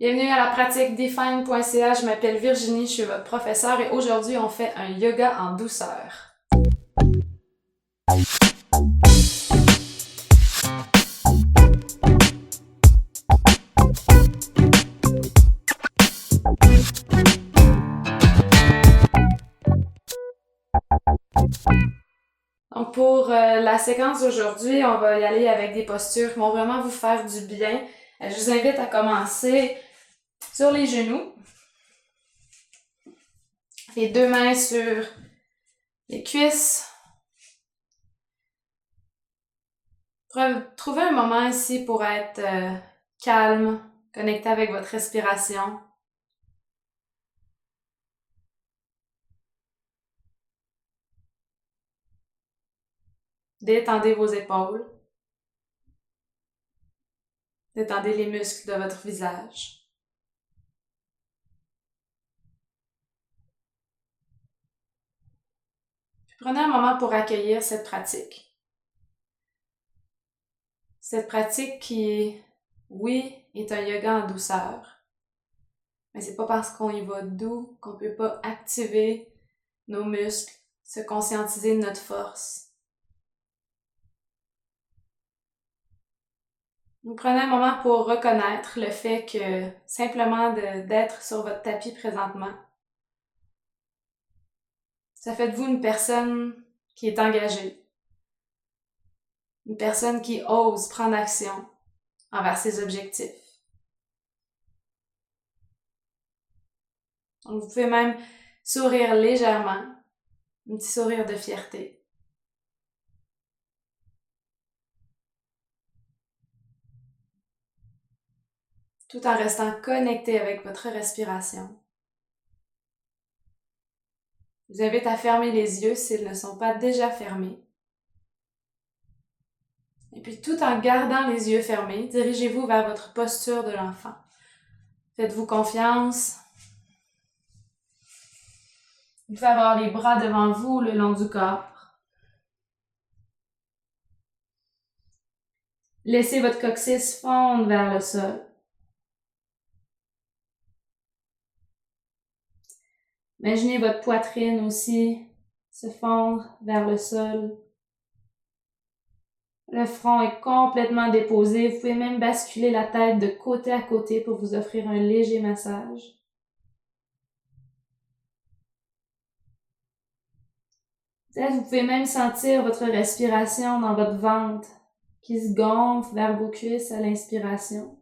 Bienvenue à la pratique Define.ca, je m'appelle Virginie, je suis votre professeure et aujourd'hui on fait un yoga en douceur. Donc pour la séquence d'aujourd'hui, on va y aller avec des postures qui vont vraiment vous faire du bien. Je vous invite à commencer sur les genoux. Les deux mains sur les cuisses. Trouvez un moment ici pour être calme, connecté avec votre respiration. Détendez vos épaules. Détendez les muscles de votre visage. Puis prenez un moment pour accueillir cette pratique. Cette pratique qui, oui, est un yoga en douceur. Mais c'est pas parce qu'on y va doux qu'on peut pas activer nos muscles, se conscientiser de notre force. Vous prenez un moment pour reconnaître le fait que simplement d'être sur votre tapis présentement, ça fait de vous une personne qui est engagée, une personne qui ose prendre action envers ses objectifs. Donc vous pouvez même sourire légèrement, un petit sourire de fierté. Tout en restant connecté avec votre respiration. Je vous invite à fermer les yeux s'ils ne sont pas déjà fermés. Et puis tout en gardant les yeux fermés, dirigez-vous vers votre posture de l'enfant. Faites-vous confiance. Vous pouvez avoir les bras devant vous le long du corps. Laissez votre coccyx fondre vers le sol. Imaginez votre poitrine aussi se fondre vers le sol. Le front est complètement déposé. Vous pouvez même basculer la tête de côté à côté pour vous offrir un léger massage. Peut-être vous pouvez même sentir votre respiration dans votre ventre qui se gonfle vers vos cuisses à l'inspiration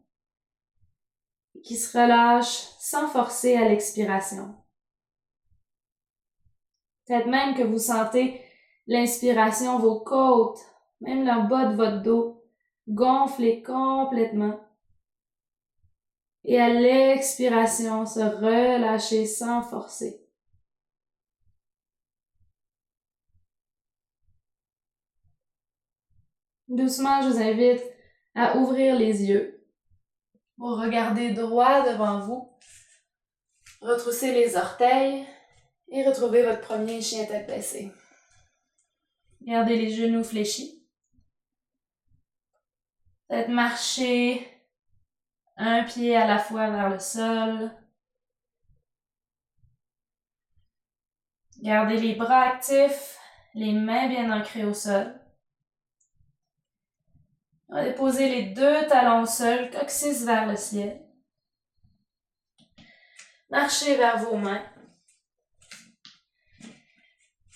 et qui se relâche sans forcer à l'expiration. Peut-être même que vous sentez l'inspiration, vos côtes, même le bas de votre dos, gonfler complètement. Et à l'expiration, se relâcher sans forcer. Doucement, je vous invite à ouvrir les yeux pour regarder droit devant vous, retrousser les orteils et retrouver votre premier chien tête baissée. Gardez les genoux fléchis. Peut-être marcher un pied à la fois vers le sol. Gardez les bras actifs, les mains bien ancrées au sol. On va déposer les deux talons au sol, coccyx vers le ciel. Marchez vers vos mains.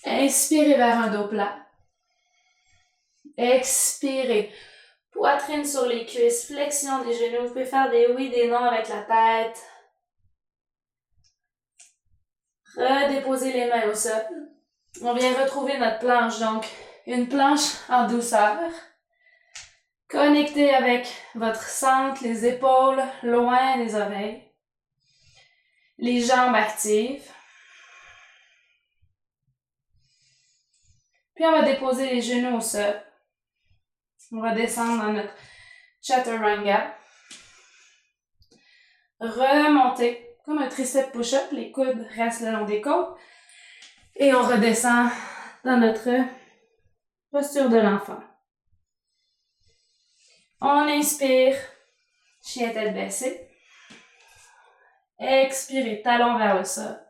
Inspirez vers un dos plat. Expirez. Poitrine sur les cuisses, flexion des genoux. Vous pouvez faire des oui, des non avec la tête. Redéposez les mains au sol. On vient retrouver notre planche, donc une planche en douceur. Connectez avec votre centre, les épaules loin des oreilles. Les jambes actives. Puis on va déposer les genoux au sol. On va descendre dans notre chaturanga. Remonter comme un tricep push-up. Les coudes restent le long des côtes. Et on redescend dans notre posture de l'enfant. On inspire, chien tête baissée. Expirez, talons vers le sol.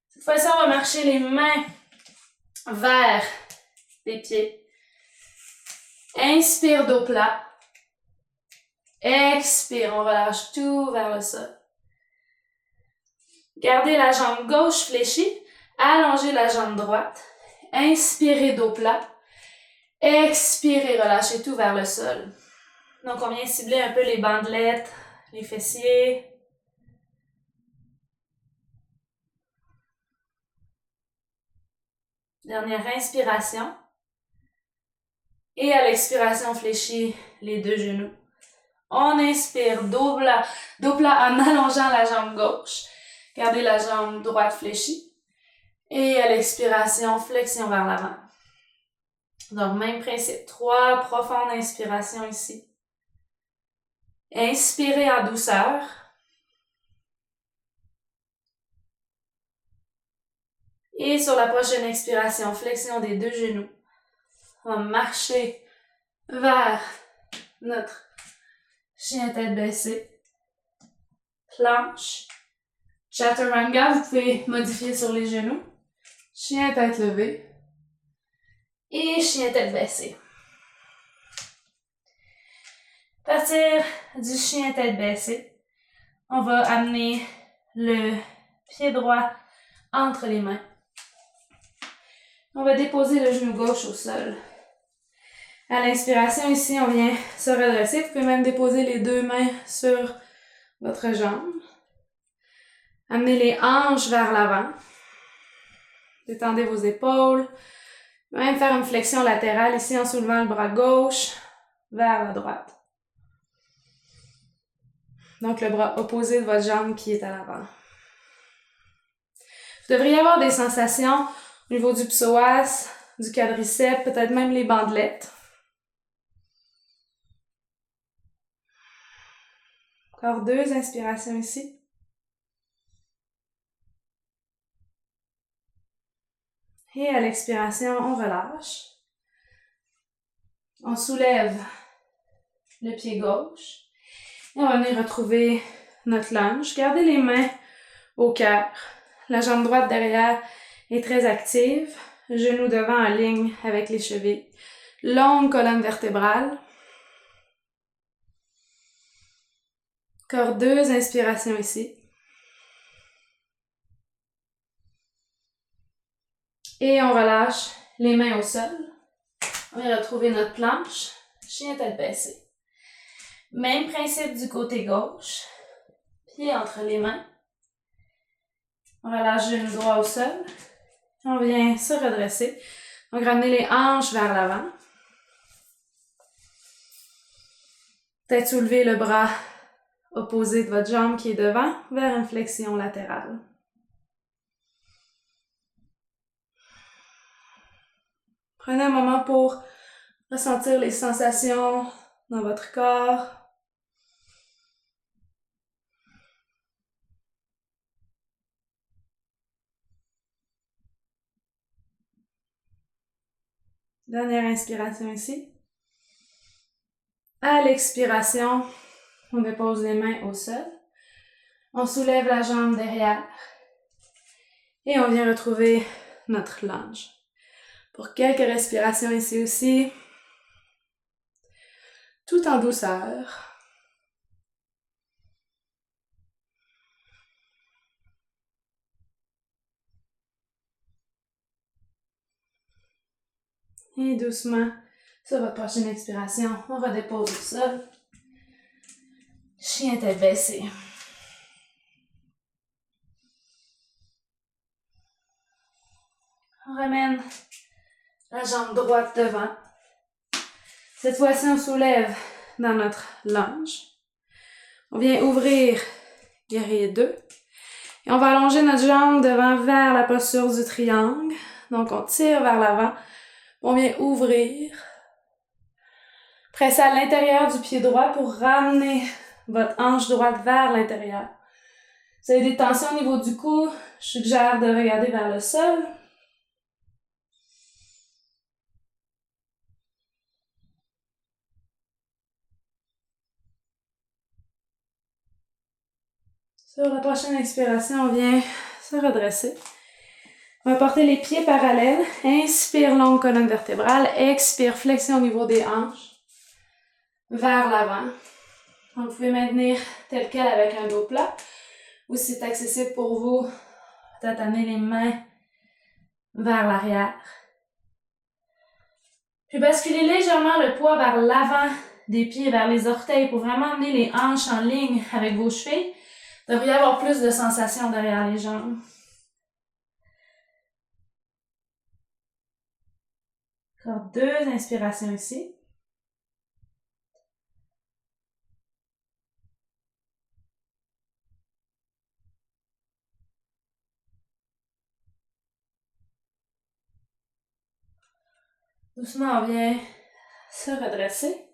Cette fois-ci, on va marcher les mains vers les pieds. Inspire, dos plat. Expire, on relâche tout vers le sol. Gardez la jambe gauche fléchie. Allongez la jambe droite. Inspirez, dos plat. Expirez, relâchez tout vers le sol. Donc, on vient cibler un peu les bandelettes, les fessiers. Dernière inspiration. Et à l'expiration, fléchis les deux genoux. On inspire, dos plat en allongeant la jambe gauche. Gardez la jambe droite fléchie. Et à l'expiration, flexion vers l'avant. Donc, même principe. 3 profondes inspirations ici. Inspirez en douceur. Et sur la prochaine expiration, flexion des deux genoux. On va marcher vers notre chien tête baissée. Planche. Chaturanga, vous pouvez modifier sur les genoux. Chien tête levée. Et chien tête baissée. À partir du chien tête baissée, on va amener le pied droit entre les mains. On va déposer le genou gauche au sol. À l'inspiration, ici, on vient se redresser. Vous pouvez même déposer les deux mains sur votre jambe. Amenez les hanches vers l'avant. Détendez vos épaules. Même faire une flexion latérale ici en soulevant le bras gauche vers la droite. Donc, le bras opposé de votre jambe qui est à l'avant. Vous devriez avoir des sensations au niveau du psoas, du quadriceps, peut-être même les bandelettes. Encore 2 inspirations ici. Et à l'expiration, on relâche. On soulève le pied gauche. Et on va venir retrouver notre lunge. Gardez les mains au cœur. La jambe droite derrière est très active. Genou devant en ligne avec les chevilles. Longue colonne vertébrale. Encore 2 inspirations ici. Et on relâche les mains au sol. On va retrouver notre planche. Chien tête baissée. Même principe du côté gauche. Pied entre les mains. On relâche le genou droit au sol. On vient se redresser. Donc, ramenez les hanches vers l'avant. Peut-être soulever le bras opposé de votre jambe qui est devant vers une flexion latérale. Prenez un moment pour ressentir les sensations dans votre corps. Dernière inspiration ici. À l'expiration, on dépose les mains au sol. On soulève la jambe derrière. Et on vient retrouver notre lunge. Pour quelques respirations ici aussi. Tout en douceur. Et doucement, sur votre prochaine expiration, on redépose au sol. Chien tête baissée. On ramène la jambe droite devant. Cette fois-ci, on soulève dans notre lunge. On vient ouvrir guerrier 2. Et on va allonger notre jambe devant vers la posture du triangle. Donc, on tire vers l'avant. On vient ouvrir. Pressez à l'intérieur du pied droit pour ramener votre hanche droite vers l'intérieur. Vous avez des tensions au niveau du cou, je suggère de regarder vers le sol. Sur la prochaine expiration, on vient se redresser. On va porter les pieds parallèles. Inspire, longue colonne vertébrale. Expire, flexion au niveau des hanches. Vers l'avant. Donc, vous pouvez maintenir tel quel avec un dos plat. Ou si c'est accessible pour vous, peut-être amener les mains vers l'arrière. Puis basculez légèrement le poids vers l'avant des pieds, vers les orteils pour vraiment amener les hanches en ligne avec vos chevilles. Il devrait y avoir plus de sensations derrière les jambes. Encore 2 inspirations ici. Doucement, on vient se redresser.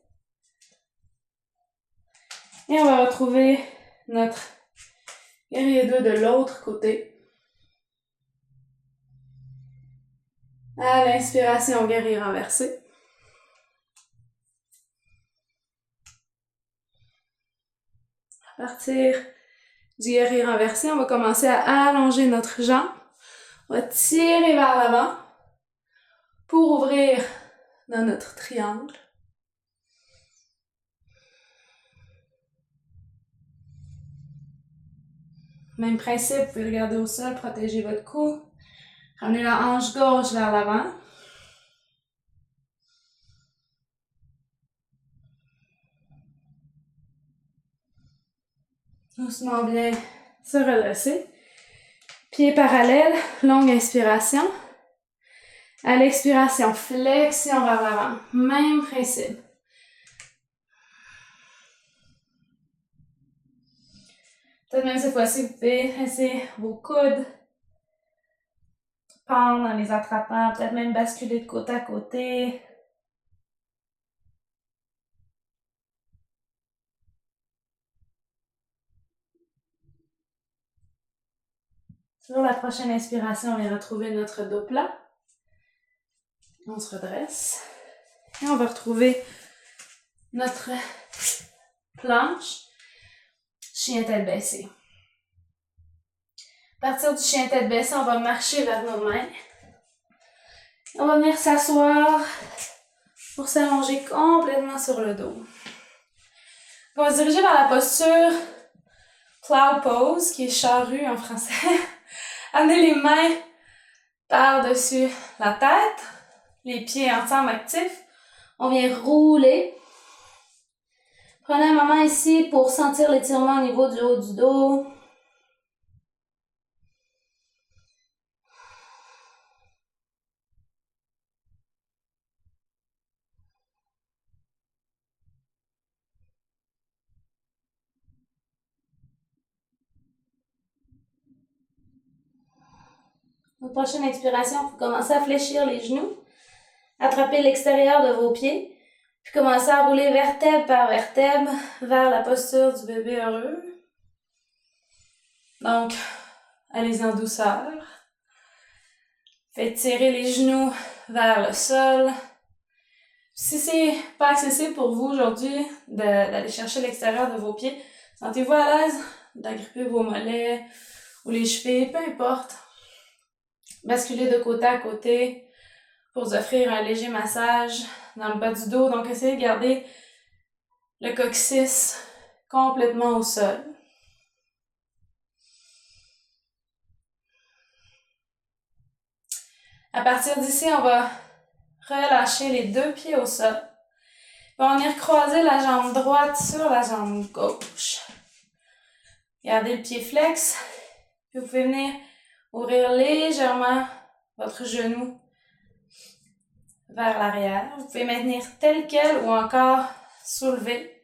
Et on va retrouver notre guerrier 2 de l'autre côté. À l'inspiration, guerrier renversé. À partir du guerrier renversé, on va commencer à allonger notre jambe. On va tirer vers l'avant pour ouvrir dans notre triangle. Même principe, vous pouvez regarder au sol, protéger votre cou. Ramenez la hanche gauche vers l'avant. Doucement bien se redresser. Pieds parallèles, longue inspiration. À l'expiration, flexion vers l'avant. Même principe. Peut-être même cette fois-ci, vous pouvez laisser vos coudes pendre en les attrapant. Peut-être même basculer de côté à côté. Sur la prochaine inspiration, on va retrouver notre dos plat. On se redresse. Et on va retrouver notre planche. Chien tête baissée. À partir du chien tête baissée, on va marcher vers nos mains. On va venir s'asseoir pour s'allonger complètement sur le dos. On va se diriger vers la posture Plow Pose, qui est charrue en français. Amenez les mains par-dessus la tête, les pieds ensemble actifs. On vient rouler. Prenez un moment ici pour sentir l'étirement au niveau du haut du dos. Votre prochaine expiration, vous commencez à fléchir les genoux. Attrapez l'extérieur de vos pieds. Puis commencez à rouler vertèbre par vertèbre vers la posture du bébé heureux. Donc, allez en douceur. Faites tirer les genoux vers le sol. Si c'est pas accessible pour vous aujourd'hui d'aller chercher l'extérieur de vos pieds, sentez-vous à l'aise d'agripper vos mollets ou les chevilles, peu importe. Basculez de côté à côté pour vous offrir un léger massage dans le bas du dos. Donc, essayez de garder le coccyx complètement au sol. À partir d'ici, on va relâcher les 2 pieds au sol. On va venir croiser la jambe droite sur la jambe gauche. Gardez le pied flex. Puis vous pouvez venir ouvrir légèrement votre genou vers l'arrière. Vous pouvez maintenir tel quel ou encore soulever.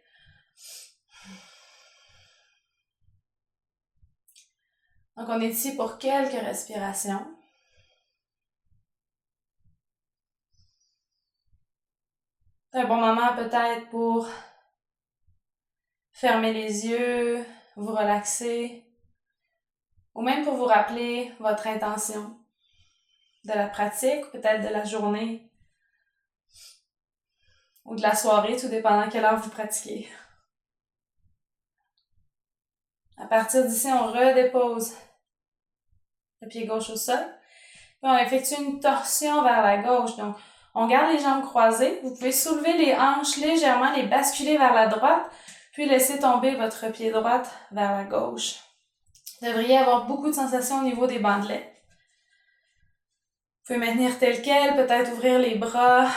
Donc on est ici pour quelques respirations. C'est un bon moment peut-être pour fermer les yeux, vous relaxer, ou même pour vous rappeler votre intention de la pratique, ou peut-être de la journée, ou de la soirée, tout dépendant à quelle heure vous pratiquez. À partir d'ici, on redépose le pied gauche au sol. Puis on effectue une torsion vers la gauche. Donc, on garde les jambes croisées. Vous pouvez soulever les hanches légèrement, les basculer vers la droite, puis laisser tomber votre pied droit vers la gauche. Vous devriez avoir beaucoup de sensations au niveau des bandelets. Vous pouvez maintenir tel quel, peut-être ouvrir les bras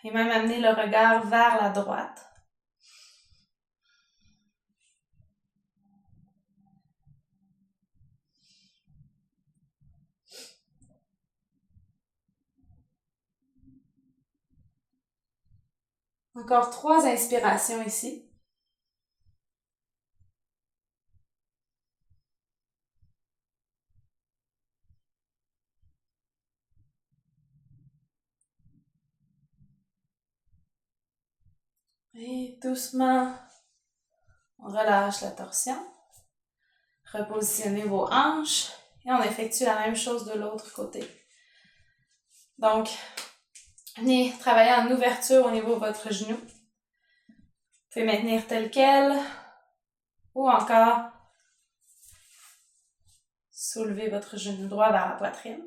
et même amener le regard vers la droite. Encore 3 inspirations ici. Et doucement, on relâche la torsion. Repositionnez vos hanches et on effectue la même chose de l'autre côté. Donc, venez travailler en ouverture au niveau de votre genou. Vous pouvez maintenir tel quel ou encore soulever votre genou droit vers la poitrine.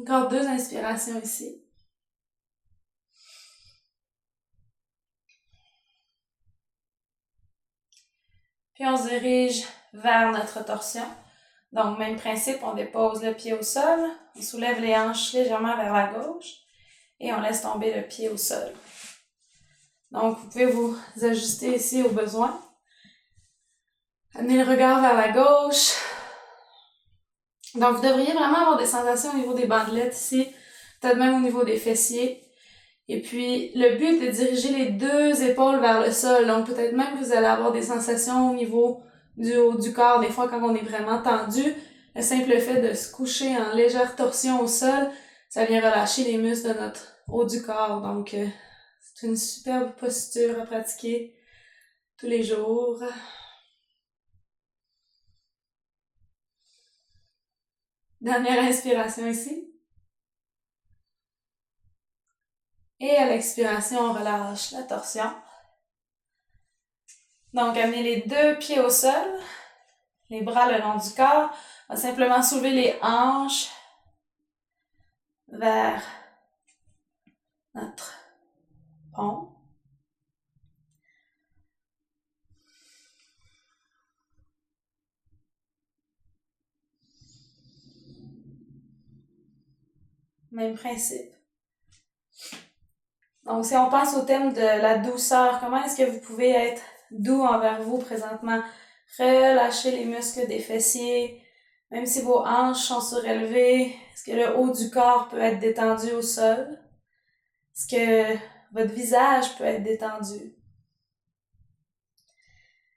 Encore 2 inspirations ici. Puis on se dirige vers notre torsion. Donc, même principe, on dépose le pied au sol, on soulève les hanches légèrement vers la gauche et on laisse tomber le pied au sol. Donc, vous pouvez vous ajuster ici au besoin. Amenez le regard vers la gauche. Donc, vous devriez vraiment avoir des sensations au niveau des bandelettes ici, peut-être même au niveau des fessiers. Et puis, le but est de diriger les 2 épaules vers le sol. Donc, peut-être même que vous allez avoir des sensations au niveau du haut du corps. Des fois, quand on est vraiment tendu, le simple fait de se coucher en légère torsion au sol, ça vient relâcher les muscles de notre haut du corps. Donc, c'est une superbe posture à pratiquer tous les jours. Dernière inspiration ici. Et à l'expiration, on relâche la torsion. Donc, amenez les 2 pieds au sol, les bras le long du corps. On va simplement soulever les hanches vers notre pont. Même principe. Donc, si on pense au thème de la douceur, comment est-ce que vous pouvez être doux envers vous présentement? Relâchez les muscles des fessiers, même si vos hanches sont surélevées. Est-ce que le haut du corps peut être détendu au sol? Est-ce que votre visage peut être détendu?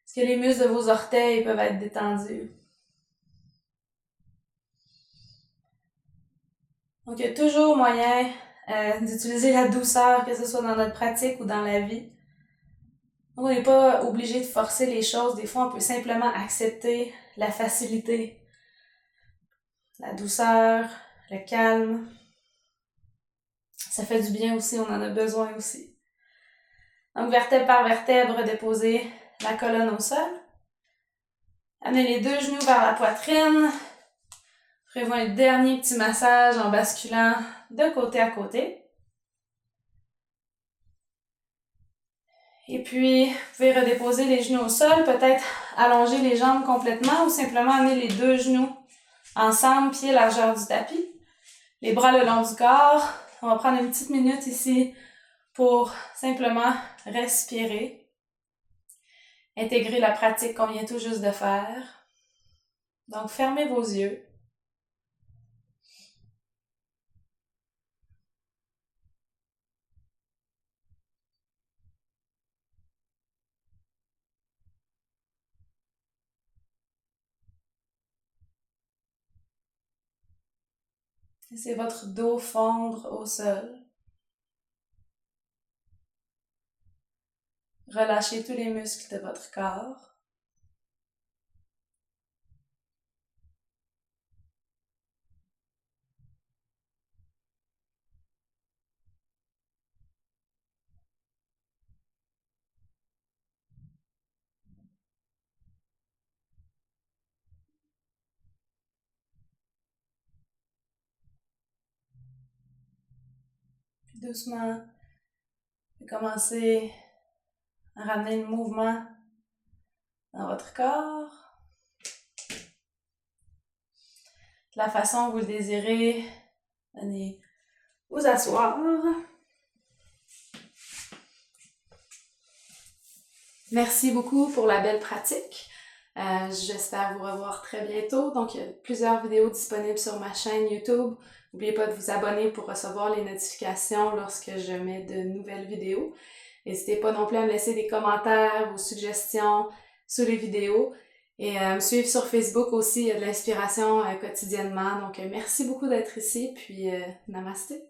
Est-ce que les muscles de vos orteils peuvent être détendus? Donc, il y a toujours moyen d'utiliser la douceur, que ce soit dans notre pratique ou dans la vie. On n'est pas obligé de forcer les choses. Des fois, on peut simplement accepter la facilité, la douceur, le calme. Ça fait du bien aussi, on en a besoin aussi. Donc, vertèbre par vertèbre, déposez la colonne au sol. Amenez les 2 genoux vers la poitrine. Prévoyez un dernier petit massage en basculant de côté à côté. Et puis, vous pouvez redéposer les genoux au sol, peut-être allonger les jambes complètement ou simplement amener les 2 genoux ensemble, pieds largeur du tapis. Les bras le long du corps. On va prendre une petite minute ici pour simplement respirer. Intégrer la pratique qu'on vient tout juste de faire. Donc, fermez vos yeux. Laissez votre dos fondre au sol. Relâchez tous les muscles de votre corps. doucement, commencez à ramener le mouvement dans votre corps. De la façon que vous le désirez, allez vous asseoir. Merci beaucoup pour la belle pratique. J'espère vous revoir très bientôt. Donc, il y a plusieurs vidéos disponibles sur ma chaîne YouTube. N'oubliez pas de vous abonner pour recevoir les notifications lorsque je mets de nouvelles vidéos. N'hésitez pas non plus à me laisser des commentaires, vos suggestions sous les vidéos. Et me suivre sur Facebook aussi, il y a de l'inspiration quotidiennement. Donc, merci beaucoup d'être ici, puis namasté.